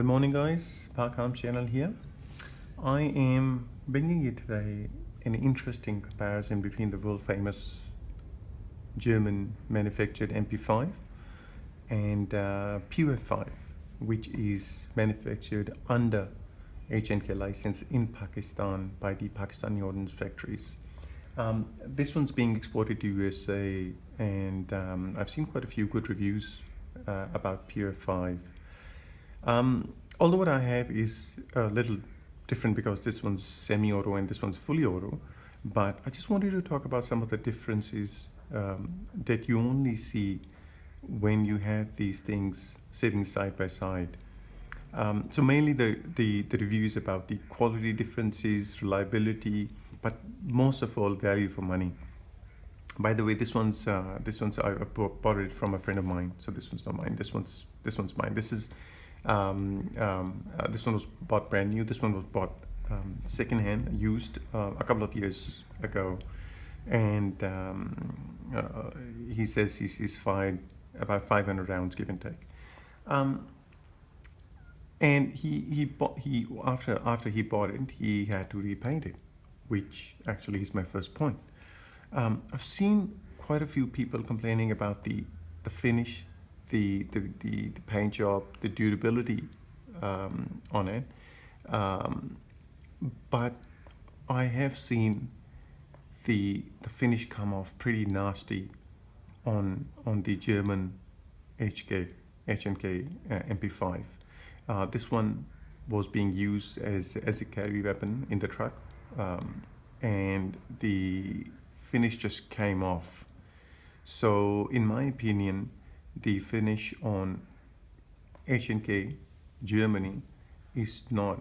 Good morning guys, Parkham channel here. I am bringing you today an interesting comparison between the world famous German manufactured MP5 and POF-5, which is manufactured under H&K license in Pakistan by the Pakistani ordnance factories. This one's being exported to USA, and I've seen quite a few good reviews about POF-5. Although what I have is a little different because this one's semi-auto and this one's fully auto, but I just wanted to talk about some of the differences that you only see when you have these things sitting side by side. So mainly the reviews about the quality differences, reliability, but most of all value for money. By the way, this one's I bought it from a friend of mine, so this one's not mine. This one's mine. This one was bought brand new. This one was bought secondhand, used a couple of years ago, and he says he's fired about 500 rounds, give and take. And after he bought it, he had to repaint it, which actually is my first point. I've seen quite a few people complaining about the finish, the paint job, the durability on it, but I have seen the finish come off pretty nasty on the German H&K MP5. This one was being used as a carry weapon in the truck, and the finish just came off. So in my opinion, the finish on H&K Germany is not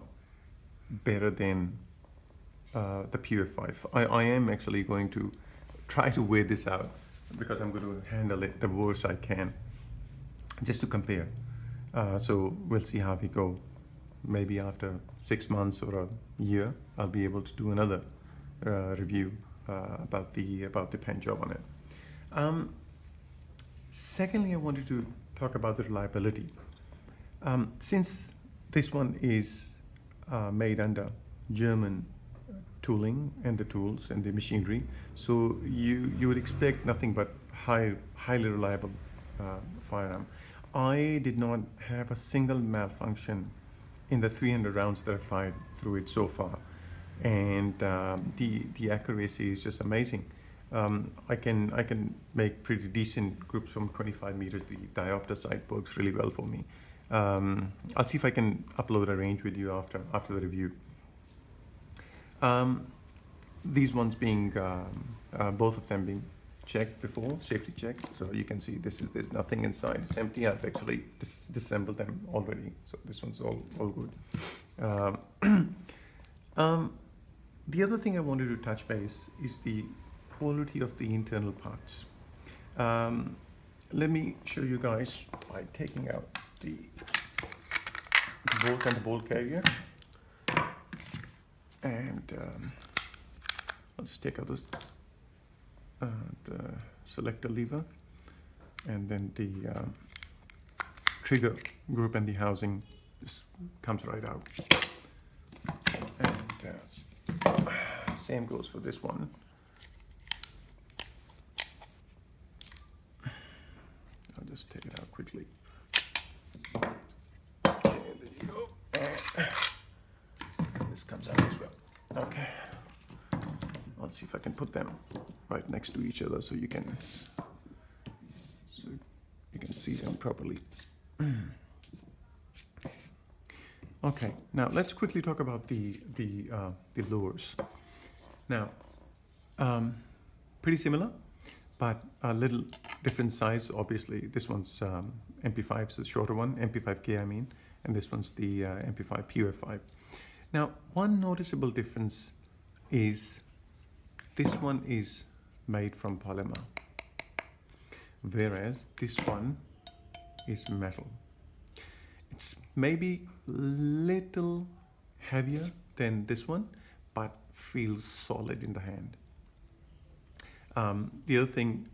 better than the POF-5. I am actually going to try to weigh this out because I'm going to handle it the worst I can, just to compare. So we'll see how we go. Maybe after 6 months or a year, I'll be able to do another review about the paint job on it. Secondly, I wanted to talk about the reliability. Since this one is made under German tooling and the tools and the machinery, so you would expect nothing but highly reliable firearm. I did not have a single malfunction in the 300 rounds that I fired through it so far, and the accuracy is just amazing. I can make pretty decent groups from 25 meters. The diopter sight works really well for me. I'll see if I can upload a range with you after the review. These ones being both of them being checked before, safety checked, so you can see there's nothing inside. It's empty. I've actually disassembled them already, so this one's all good. The other thing I wanted to touch base is the quality of the internal parts. Let me show you guys by taking out the bolt and the bolt carrier, and I'll just take out this the selector lever, and then the trigger group and the housing just comes right out, and same goes for this one. I'll just take it out quickly. Okay, there you go. And this comes out as well. Okay. I'll see if I can put them right next to each other so you can see them properly. Okay, now let's quickly talk about the lures. Now, pretty similar, but a little different size. Obviously, this one's MP5, is the shorter one, MP5-K I mean, and this one's the MP5 POF-5. Now, one noticeable difference is this one is made from polymer, whereas this one is metal. It's maybe little heavier than this one, but feels solid in the hand. The other thing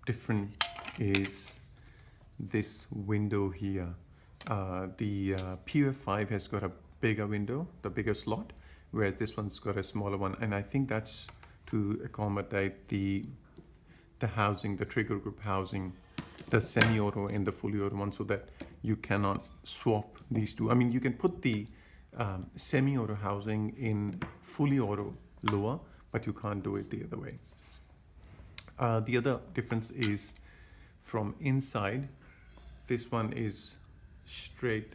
different is this window here. The POF-5 has got a bigger window, the bigger slot, whereas this one's got a smaller one. And I think that's to accommodate the housing, the trigger group housing, the semi-auto and the fully auto one, so that you cannot swap these two. I mean, you can put the semi-auto housing in fully auto lower, but you can't do it the other way. The other difference is from inside, this one is straight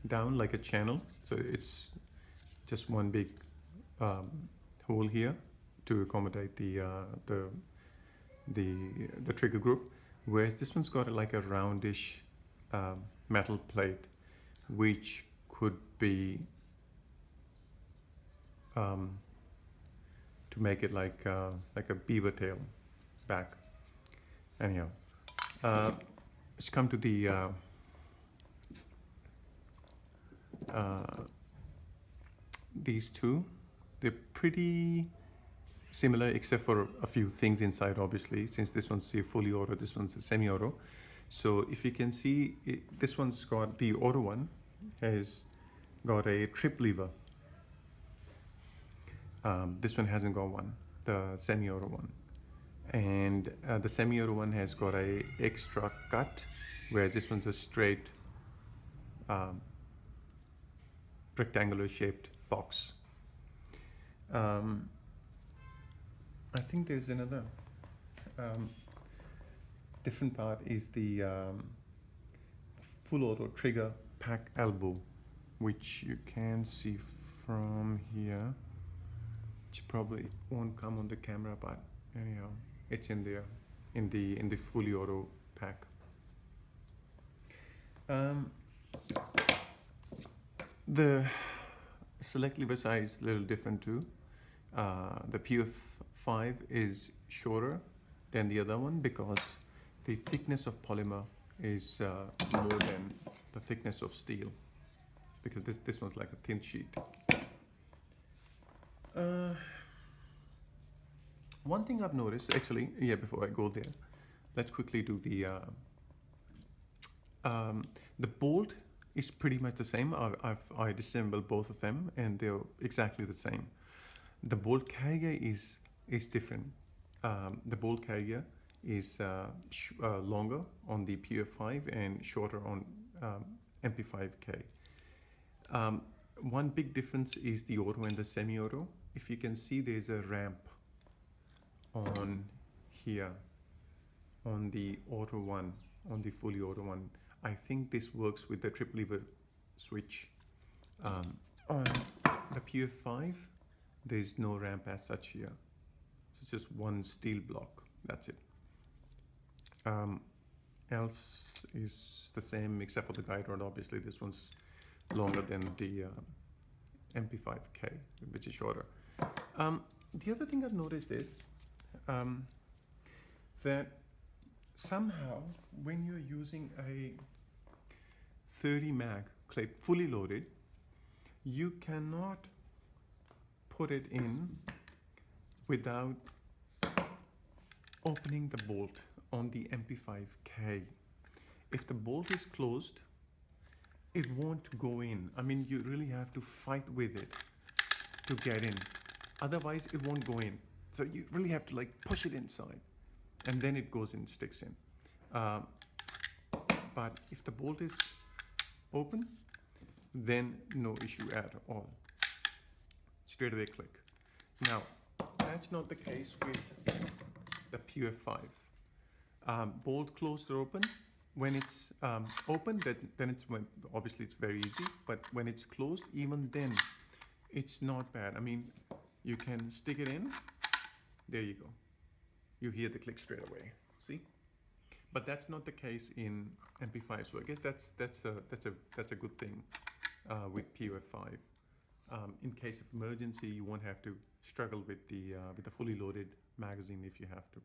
down like a channel, so it's just one big hole here to accommodate the trigger group, whereas this one's got like a roundish metal plate, which could be to make it like a beaver tail back. Anyhow, let's come to the these two. They're pretty similar except for a few things inside, obviously, since this one's a fully auto, this one's a semi-auto. So if you can see, this one's got, the auto one has got a trip lever. This one hasn't got one, the semi-auto one. And the semi-auto one has got a extra cut, whereas this one's a straight rectangular shaped box. I think there's another different part is the full auto trigger pack elbow, which you can see from here, which probably won't come on the camera, but anyhow, it's in there in the fully auto pack. The select lever size is a little different too. The POF-5 is shorter than the other one because the thickness of polymer is more than the thickness of steel, because this one's like a thin sheet. One thing I've noticed, actually, yeah, before I go there, let's quickly do the bolt is pretty much the same. I disassembled both of them and they're exactly the same. The bolt carrier is different. The bolt carrier is longer on the POF-5 and shorter on MP5-K. One big difference is the auto and the semi-auto. If you can see, there's a ramp on here on the auto one, on the fully auto one. I think this works with the trip lever switch. On the POF-5, there's no ramp as such here. So it's just one steel block, that's it. Else is the same except for the guide rod. Obviously this one's longer than the MP5-K, which is shorter. The other thing I've noticed is that somehow when you're using a 30 mag clip fully loaded, you cannot put it in without opening the bolt on the MP5-K. If the bolt is closed, it won't go in. I mean, you really have to fight with it to get in. Otherwise, it won't go in. So you really have to like push it inside and then it goes in, sticks in. But if the bolt is open, then no issue at all. Straight away click. Now, that's not the case with the POF-5. Bolt closed or open. When it's open, then it's obviously it's very easy. But when it's closed, even then, it's not bad. I mean, you can stick it in. There you go. You hear the click straight away. See? But that's not the case in MP5. So I guess that's a good thing with POF-5. In case of emergency, you won't have to struggle with the fully loaded magazine if you have to.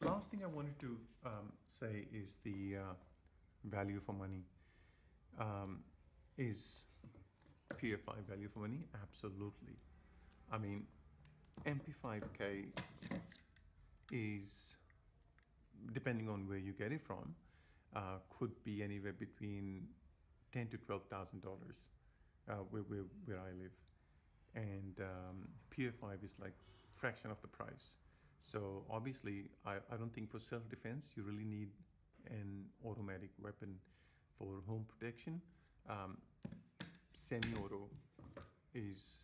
Last thing I wanted to say is the value for money. Is POF-5 value for money? Absolutely. I mean, MP5-K is, depending on where you get it from, could be anywhere between $10,000 to $12,000 where I live, and POF-5 is like fraction of the price. So obviously, I don't think for self-defense you really need an automatic weapon. For home protection, semi-auto is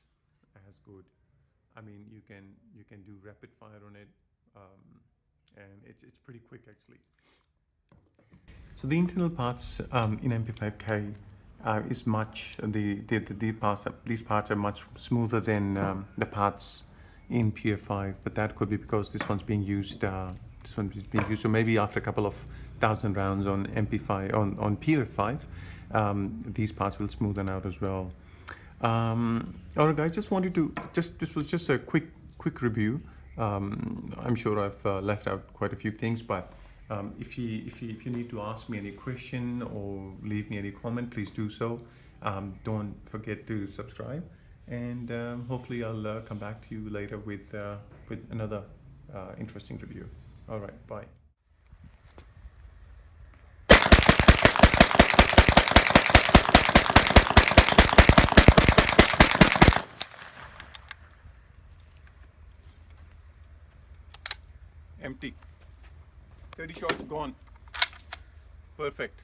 as good. I mean, you can do rapid fire on it, and it's pretty quick actually. So the internal parts in MP5K is much these parts are much smoother than the parts in POF-5, but that could be because this one's being used. This one is being used, so maybe after a couple of thousand rounds on MP5 on POF-5, these parts will smoothen out as well. All right, guys, just wanted to this was just a quick review. I'm sure I've left out quite a few things, but if you need to ask me any question or leave me any comment, please do so. Don't forget to subscribe, and hopefully I'll come back to you later with another interesting review. All right, bye. Empty. 30 shots gone. Perfect.